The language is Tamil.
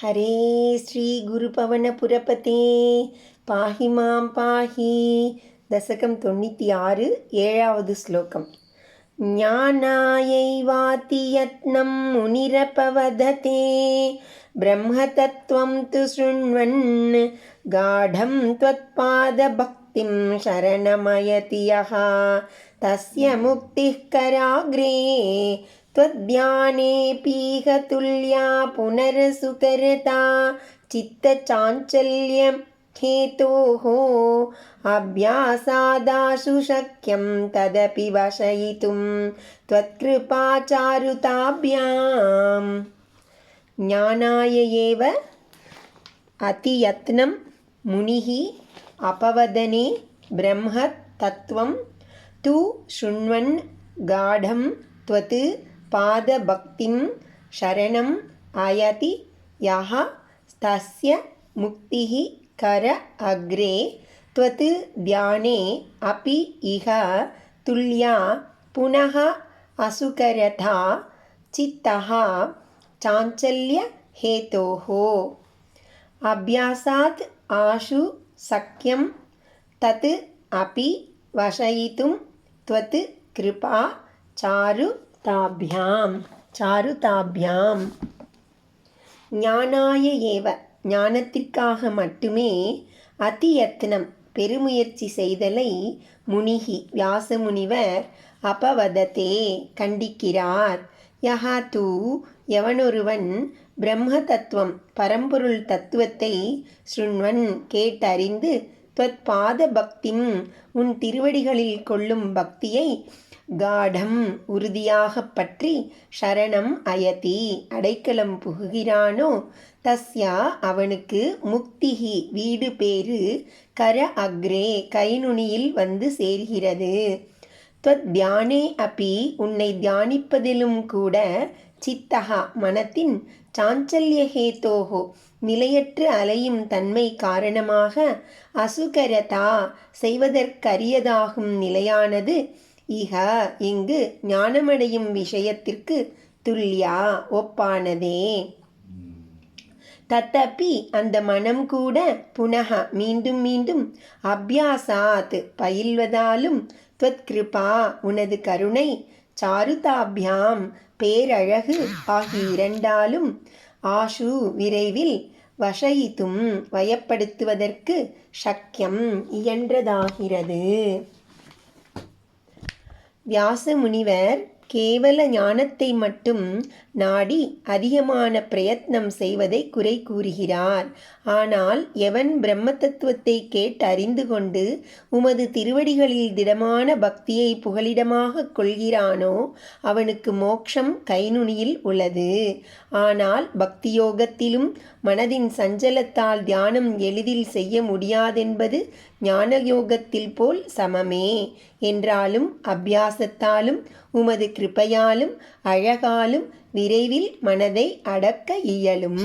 हरे श्री गुरुपवनपुरपते पाहि मां पाहि दशकं 96 ஏழாவது ஸ்லோகம். ஞானாயைவாதி யத்னம் முனிரபவததே பிரம்மதத்வம் து ஷృण्वन् காடம் த்வத்பாதபக்திம் சரணமயதி யः தஸ்ய முக்திः கராக்ரே त्वद्ध्यानेऽपीह तुल्या पुनरसुकरता चित्तचाञ्चल्यं हेतोः अभ्यासादाशु शक्यं तदपि वशयितुं त्वत्कृपाचारुताभ्याम्. ज्ञानाय एव अतियत्नं मुनिः अपवदने ब्रह्म तत्त्वं तु शृण्वन् गाढं त्वत् पादभक्तिं शरणम् आयाति यः तस्य मुक्तिः कर अग्रे त्वत् ध्याने अपि इह तुल्या पुनः असुकरता चित्तः चाञ्चल्य हेतोः अभ्यासात् आशु शक्यं तत् अपि वशयितुं त्वत् कृपा சாருதாபியாம். ஞானாய ஏவ ஞானத்திற்காக மட்டுமே அதியத்னம் பெருமுயற்சி செய்தலை முனிகி வியாசமுனிவர் அபவதத்தே கண்டிக்கிறார். யஹா தூ எவனொருவன் பிரம்ம தத்துவம் பரம்பொருள் தத்துவத்தை ஷృण्वन् கேட்டறிந்து त्वत् பாத பக்திம் உன் திருவடிகளில் கொள்ளும் பக்தியை காடம் உறுதியாக பற்றி சரணம் அயதி அடைக்கலம் புகுகிறானோ தஸ்யா அவனுக்கு முக்திஹி வீடு பேறு கர அக்ரே கைநுனியில் வந்து சேர்கிறது. त्वत् தியானே அப்பி உன்னை தியானிப்பதிலும் கூட சித்தகா மனத்தின் சாஞ்சல்யஹேதோஹோ நிலையற்று அலையும் தன்மை காரணமாக அசுகரதா செய்வதற்கரியதாகும் நிலையானது இஹ இங்கு ஞானமடையும் விஷயத்திற்கு துல்யா ஒப்பானதே. தத்தப்பி அந்த மனம் கூட புனக மீண்டும் மீண்டும் அபியாசாத் பயில்வதாலும் त्वत् கிருபா உனது கருணை சாருதாபியாம் பேரழகு ஆகிய இரண்டாலும் ஆஷு விரைவில் வஷயித்தும் வயப்படுத்துவதற்கு சக்கியம் இயன்றதாகிறது. வியாசமுனிவர் கேவல ஞானத்தை மட்டும் நாடி அதிகமான பிரயத்னம் செய்வதை குறை கூறுகிறார். ஆனால் எவன் பிரம்ம தத்துவத்தை கேட்டறிந்து கொண்டு உமது திருவடிகளில் திடமான பக்தியை புகலிடமாக கொள்கிறானோ அவனுக்கு மோட்சம் கைநுனியில் உள்ளது. ஆனால் பக்தியோகத்திலும் மனதின் சஞ்சலத்தால் தியானம் எளிதில் செய்ய முடியாதென்பது ஞான யோகத்தில் போல் சமமே. என்றாலும் அபியாசத்தாலும் உமது கிருபையாலும் அழகாலும் விரைவில் மனதை அடக்க இயலும்.